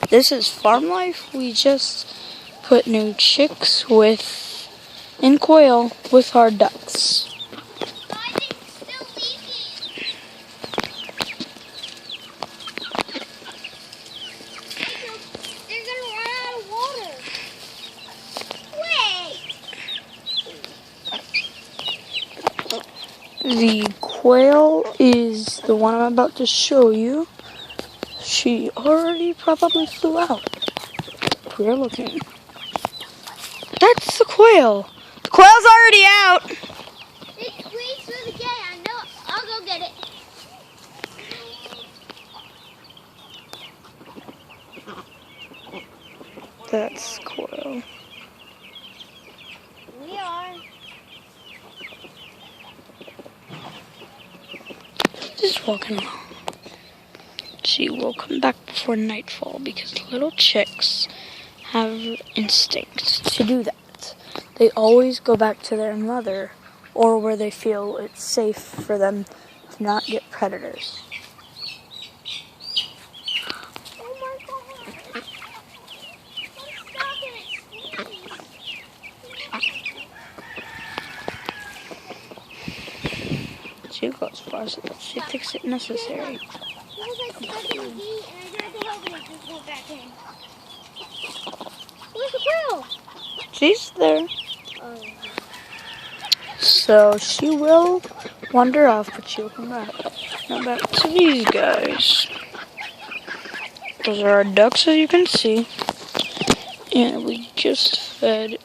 This is Farm Life. We just put new chicks in quail with our ducks. The quail is the one I'm about to show you. She already probably flew out. We're looking. That's the quail. The quail's already out. It squeezed through the gate. I know. I'll go get it. That's quail. We are. Just walking along. She will come back before nightfall because little chicks have instincts to do that. They always go back to their mother or where they feel it's safe for them to not get predators. Oh my God. Stop it. She goes far as she thinks it necessary. I was like stuck in the gate and I tried to open it just went back in. Where's the quail? She's there. Oh. So she will wander off, but she'll come back. Now back to these guys. Those are our ducks, as you can see. And we just fed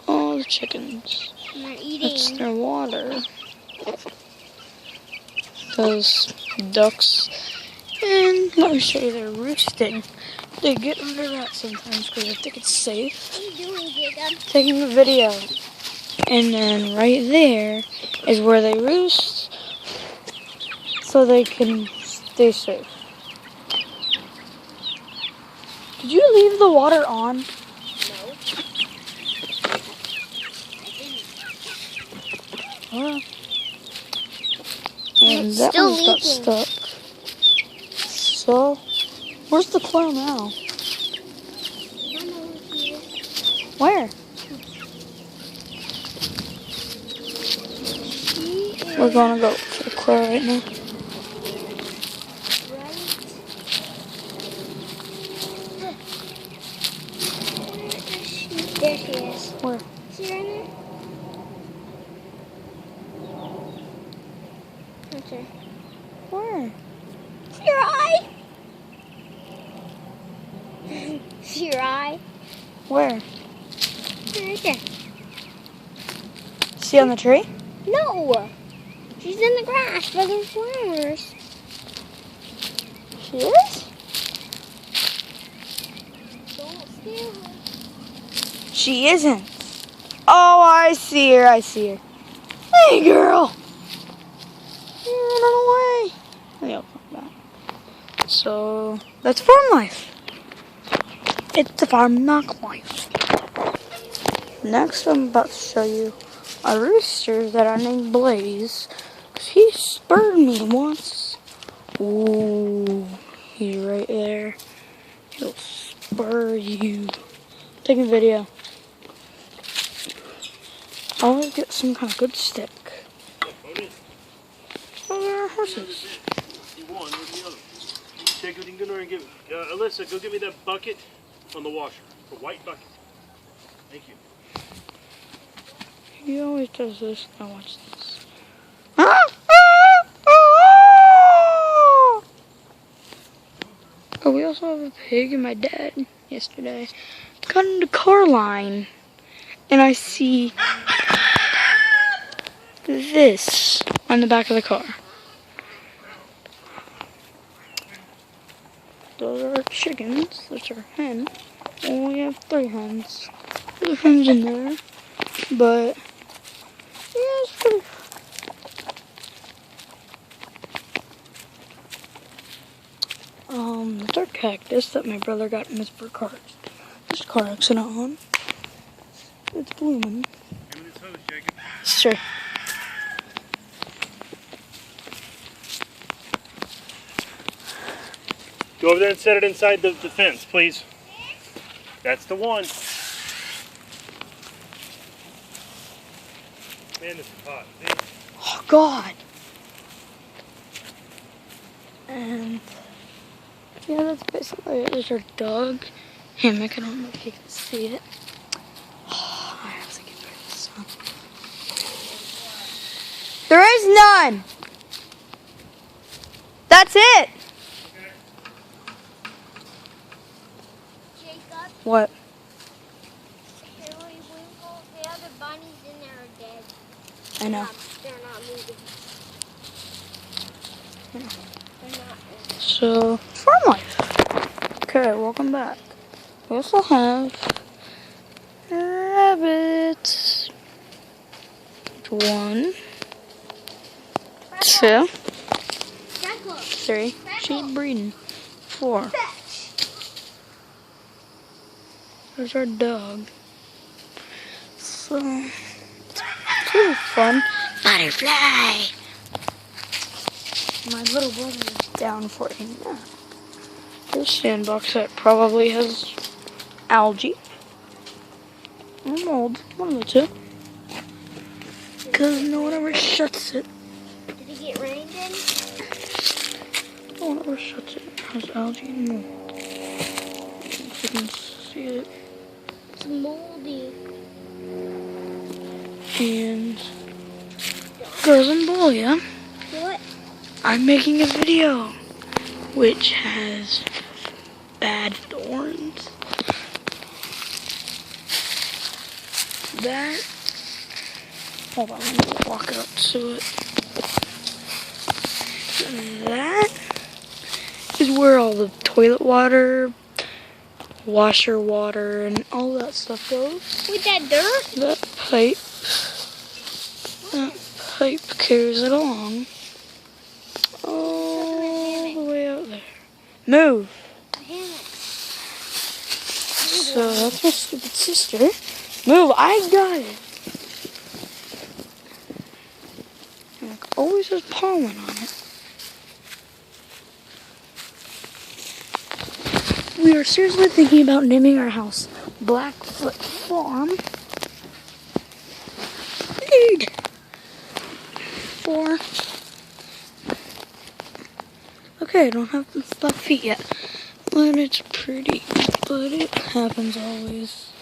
all the chickens. And they're eating. That's their water. Those ducks. And let me show you their roosting. They get under that sometimes because they think it's safe. What are you doing, Jacob? Taking a video. And then right there is where they roost so they can stay safe. Did you leave the water on? No. I didn't. Well, and that Still one's got leaking. stuck. So, where's the quail now? Where? We're gonna go for the quail right now. There she is. Where? See her in there? That's her. Where? See your eye? See your eye? Where? Right there. See on the tree? No! She's in the grass by the flowers. She is? Don't steal her. She isn't. Oh, I see her. I see her. Hey, girl. You're running away. Maybe I'll come back. So, that's farm life. It's the farm knock life. Next, I'm about to show you a rooster that I named Blaze. Because he spurred me once. Ooh, he's right there. He'll spur you. Taking a video. I want to get some kind of good stick. Oh, there are horses. You won. Where's the other? Take it and go and give it. Alyssa, go get me that bucket on the washer. The white bucket. Thank you. He always does this. Now watch this. Oh, we also have a pig and my dad yesterday got in the car line. And I see this on the back of the car. Those are our chickens. Those are hen. And we have 3 hens. There's hens in there. But, yeah, it's pretty. It's our cactus that my brother got in his car accident on. It's blooming. Sure. Go over there and set it inside the fence, please. That's the one. Man, this is hot. See? Oh, God. And yeah, that's basically it. There's our dog hammock. I don't know if you can see it. Oh, I have to get rid of the sun. There is none. That's it. Jacob, What? Billy Winkle, the other bunnies in there are dead. I know. They're not moving. They're not moving. So, farm life. Okay, welcome back. We also have rabbits. 1, 2, 3. She's breeding. 4. There's our dog. So, it's really fun. Butterfly! My little brother is down for a nap. This sandbox that probably has algae or mold, one of the two. Because no one ever shuts it. Did it get rained in? No one ever shuts it. It has algae and mold. If you can see it. It's moldy. And girls and boy, yeah? What? I'm making a video which has bad thorns. That, hold on, let me walk up to it. That is where all the toilet water, washer water, and all that stuff goes. With that dirt? That pipe carries it along all the way out there. Move! So that's my stupid sister. Move! I got it! And it always has pollen on it. We are seriously thinking about naming our house Blackfoot Farm. 4. Okay, I don't have flat feet yet. But it's pretty. But it happens always.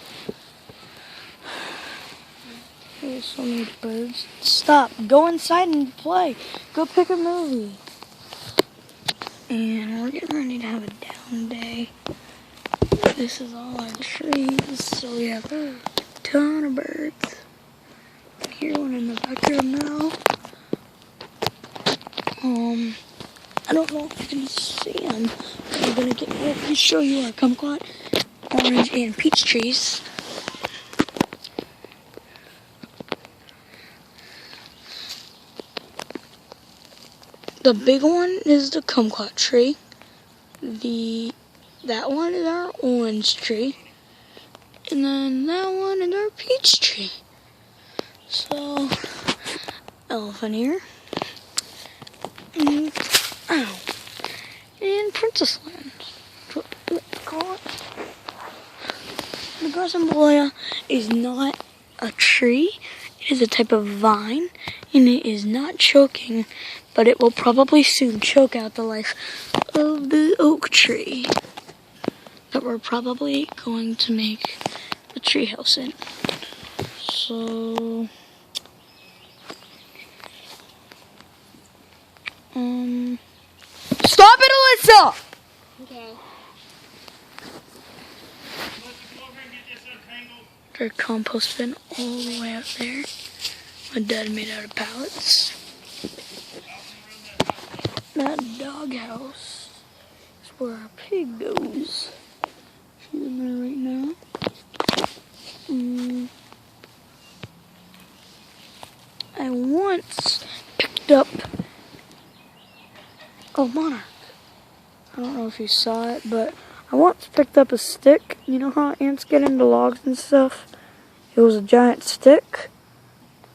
There's so many birds. Stop. Go inside and play. Go pick a movie. And we're getting ready to have a down day. This is all our trees. So we have a ton of birds. Here one in the background now. I don't know if you can see them. I'm gonna get ready to show you our kumquat, orange, and peach trees. The big one is the kumquat tree. That one is our orange tree. And then that one is our peach tree. So, elephant ear. And, and Princess Land. What do they call it? The Grassambolia is not a tree. It is a type of vine, and it is not choking, but it will probably soon choke out the life of the oak tree that we're probably going to make the treehouse in. So, stop it, Alyssa! Okay. Our compost bin all the way out there. My dad made out of pallets. That dog house is where our pig goes. She's in there right now. I once picked up a monarch. I don't know if you saw it, but I once picked up a stick. You know how ants get into logs and stuff? It was a giant stick.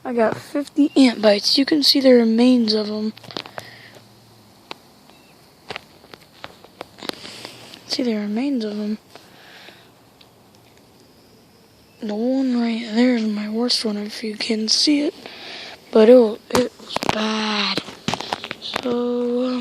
I got 50 ant bites. You can see the remains of them. see the remains of them. The one right there is my worst one, if you can see it. But it was bad. So,